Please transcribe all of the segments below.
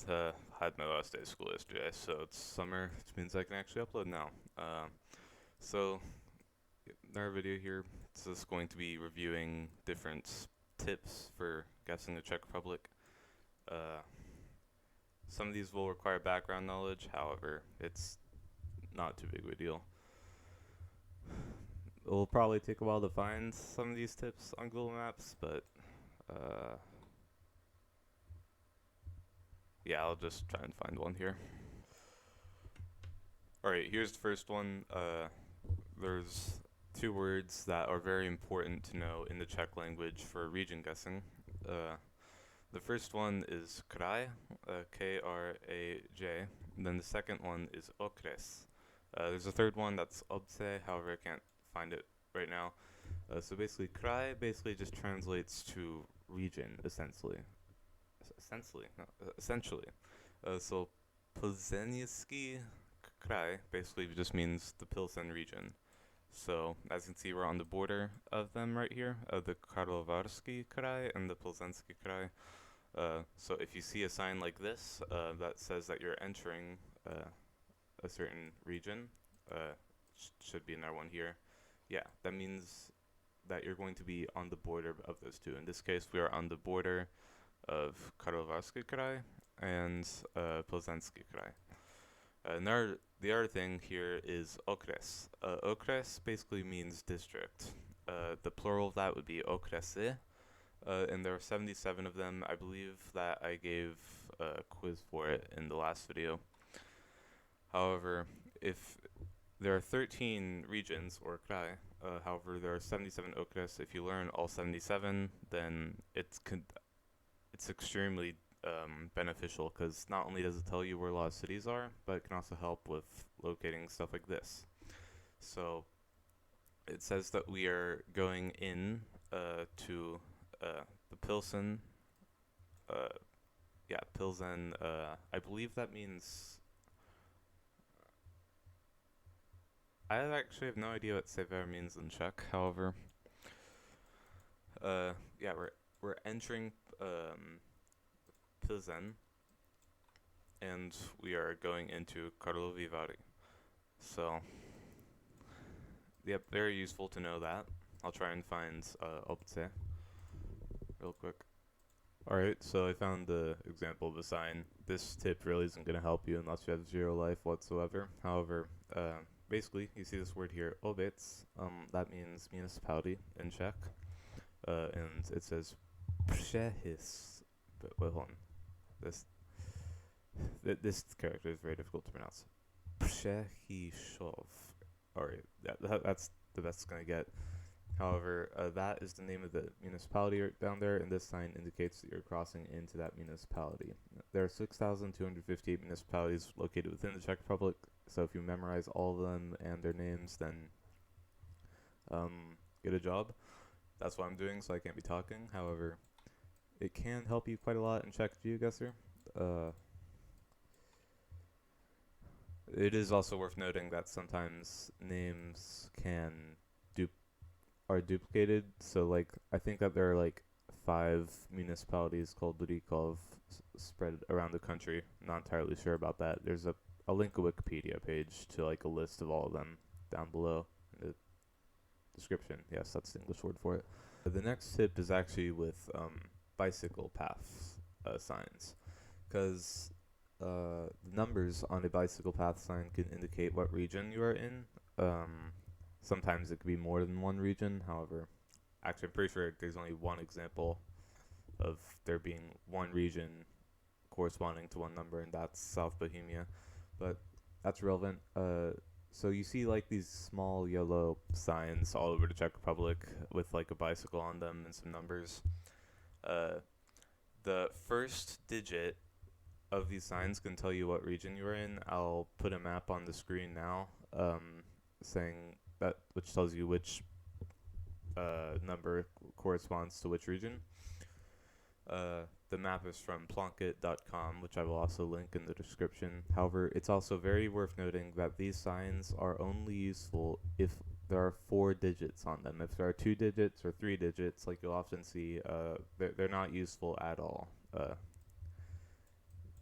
Had my last day of school yesterday, so it's summer, which means I can actually upload now. So in our video here, it's just going to be reviewing different tips for guessing the Czech Republic. Uh, some of these will require background knowledge, however, it's not too big of a deal. It will probably take a while to find some of these tips on Google Maps, but uh, yeah, I'll just try and find one here. Alright, here's the first one. There's two words that are very important to know in the Czech language for region guessing. The first one is kraj, Kraj, and then the second one is okres. There's a third one that's obce, however I can't find it right now. So basically, kraj basically just translates to region, essentially. Essentially. So Plzeňský kraj basically just means the Pilsen region. So as you can see, we're on the border of them right here, the Karlovarský kraj and the Plzeňský kraj. So if you see a sign like this that says that you're entering a certain region, should be another one here. Yeah, that means that you're going to be on the border of those two. In this case, we are on the border of Karlovarský kraj and Plzeňský kraj. The other thing here is okres. Okres basically means district. The plural of that would be okresy, and there are 77 of them. I believe that I gave a quiz for it in the last video. However, if there are 13 regions, or kraj, however, there are 77 okres. If you learn all 77, then it's extremely beneficial, because not only does it tell you where a lot of cities are, but it can also help with locating stuff like this. So it says that we are going in to the Pilsen. Pilsen. I believe that means. I actually have no idea what sever means in Czech. However, we're entering Pilsen, and we are going into Karlovy Vary. So, yep, very useful to know that. I'll try and find obce real quick. Alright, so I found the example of a sign. This tip really isn't going to help you unless you have 0 life whatsoever. However, basically, you see this word here, obec, that means municipality in Czech. And it says przehis. But wait, hold on. This character is very difficult to pronounce. Przehishov. Alright, that's the best it's going to get. However, that is the name of the municipality down there, and this sign indicates that you're crossing into that municipality. There are 6,258 municipalities located within the Czech Republic, so if you memorize all of them and their names, then get a job. That's what I'm doing, so I can't be talking. However, it can help you quite a lot in Czech GeoGussr. It is also worth noting that sometimes names are duplicated. So like I think that there are like 5 municipalities called Rykov spread around the country. I'm not entirely sure about that. There's a link a Wikipedia page to like a list of all of them down below in the description. Yes, that's the English word for it. The next tip is actually with bicycle paths signs, because the numbers on a bicycle path sign can indicate what region you are in. Sometimes it could be more than one region. However, actually I'm pretty sure there's only one example of there being one region corresponding to one number, and that's South Bohemia. But that's relevant. So you see like these small yellow signs all over the Czech Republic with like a bicycle on them and some numbers. The first digit of these signs can tell you what region you're in. I'll put a map on the screen now, saying that, which tells you which number corresponds to which region. The map is from plonket.com, which I will also link in the description. However, it's also very worth noting that these signs are only useful if there are 4 digits on them. If there are 2 digits or 3 digits, like you'll often see, they're not useful at all.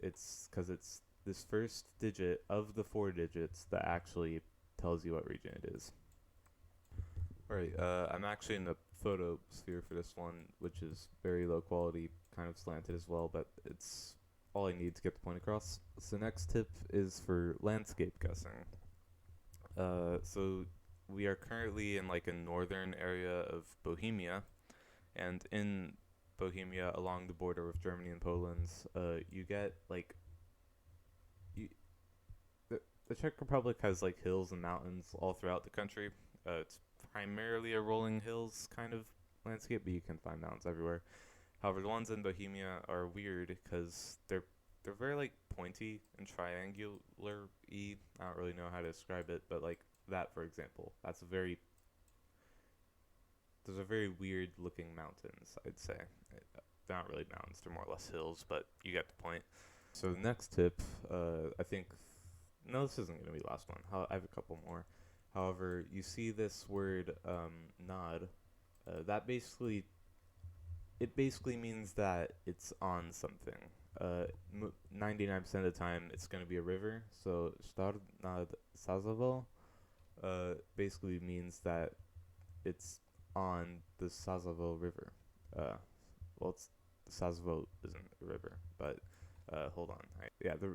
It's because it's this first digit of the 4 digits that actually tells you what region it is. Alright, I'm actually in the photo sphere for this one, which is very low quality, kind of slanted as well, but it's all I need to get the point across. So next tip is for landscape guessing. So we are currently in like a northern area of Bohemia, and in Bohemia, along the border with Germany and Poland, you get like you, the Czech Republic has like hills and mountains all throughout the country. It's primarily a rolling hills kind of landscape, but you can find mountains everywhere. However, the ones in Bohemia are weird because they're very like pointy and triangular-y. I don't really know how to describe it, but like that, for example, those are very weird looking mountains, I'd say. They're not really mountains, they're more or less hills, but you get the point. So the next tip, I think, no, this isn't going to be the last one. I have a couple more. However, you see this word nod. That basically, it basically means that it's on something. 99% of the time, it's going to be a river. So Star nad Sazavo basically means that it's on the Sazavo River. Well, the Sazavo isn't a river, but hold on.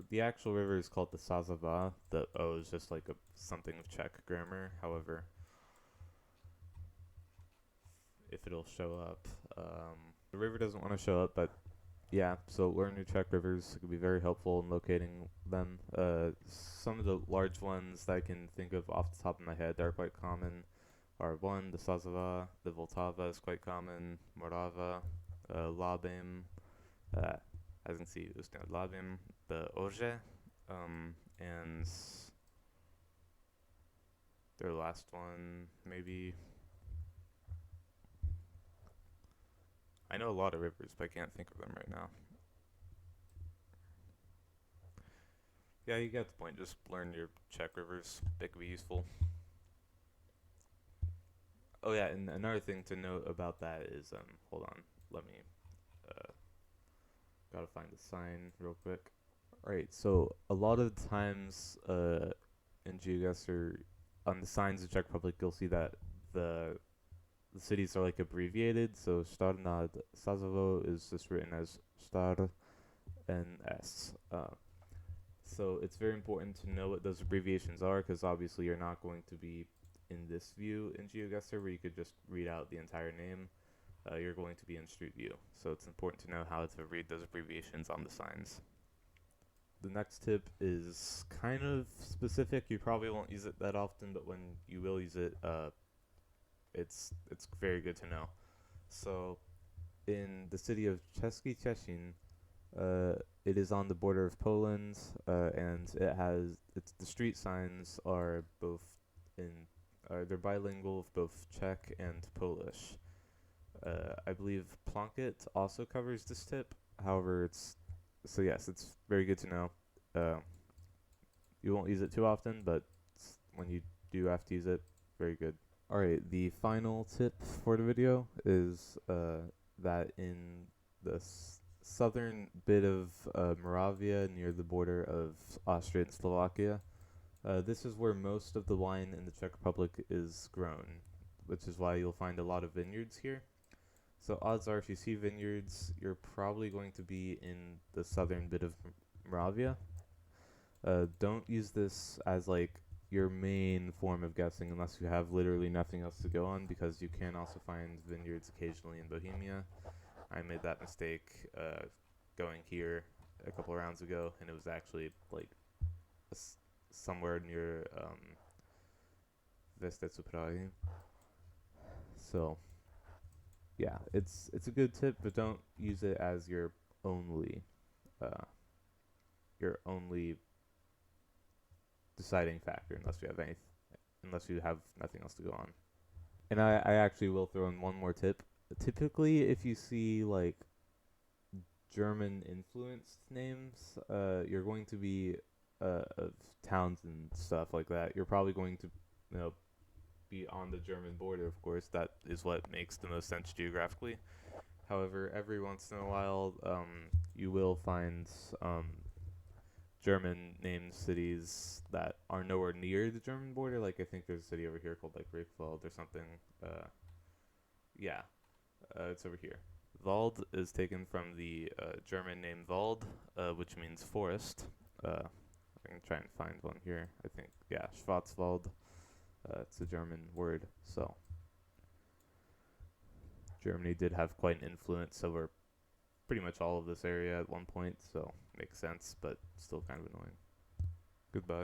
The actual river is called the Sazava. The O is just like something of Czech grammar. However, if it'll show up, the river doesn't want to show up, but yeah. So learn your Czech rivers. It can be very helpful in locating them. Some of the large ones that I can think of off the top of my head that are quite common are the Sazava, the Vltava is quite common, Morava, Labem, as you can see, Usnad Labem, the Orže, and their last one, maybe. I know a lot of rivers, but I can't think of them right now. Yeah, you get the point. Just learn your Czech rivers. They could be useful. Oh yeah, and another thing to note about that is, hold on, let me, gotta find the sign real quick. Alright, so a lot of the times, in GeoGussr, on the signs of Czech Republic, you'll see that the cities are like abbreviated. So Star nad Sazavo is just written as Star and S. So it's very important to know what those abbreviations are, because obviously you're not going to be in this view in GeoGussr where you could just read out the entire name. You're going to be in Street View, so it's important to know how to read those abbreviations on the signs. The next tip is kind of specific. You probably won't use it that often, but when you will use it, it's very good to know. So in the city of Český Těšín, it is on the border of Poland, and the street signs are they're bilingual of both Czech and Polish. I believe Plunkett also covers this tip. However, it's very good to know. You won't use it too often, but when you do have to use it, very good. Alright, the final tip for the video is that in the southern bit of Moravia near the border of Austria and Slovakia, this is where most of the wine in the Czech Republic is grown, which is why you'll find a lot of vineyards here. So odds are if you see vineyards, you're probably going to be in the southern bit of Moravia. Don't use this as like your main form of guessing unless you have literally nothing else to go on, because you can also find vineyards occasionally in Bohemia. I made that mistake going here a couple rounds ago, and it was actually like somewhere near Vestecu Prahy. So yeah, it's a good tip, but don't use it as your only deciding factor unless you have nothing else to go on. And I actually will throw in one more tip. Typically, if you see like German influenced names, you're going to be of towns and stuff like that. You're probably going to, be on the German border, of course. That is what makes the most sense geographically. However, every once in a while, you will find German named cities that are nowhere near the German border. Like I think there's a city over here called like Reichswald or something. Yeah, it's over here. Wald is taken from the German name Wald, which means forest. I can try and find one here. I think, yeah, Schwarzwald. It's a German word. So Germany did have quite an influence over pretty much all of this area at one point, so makes sense, but still kind of annoying. Goodbye.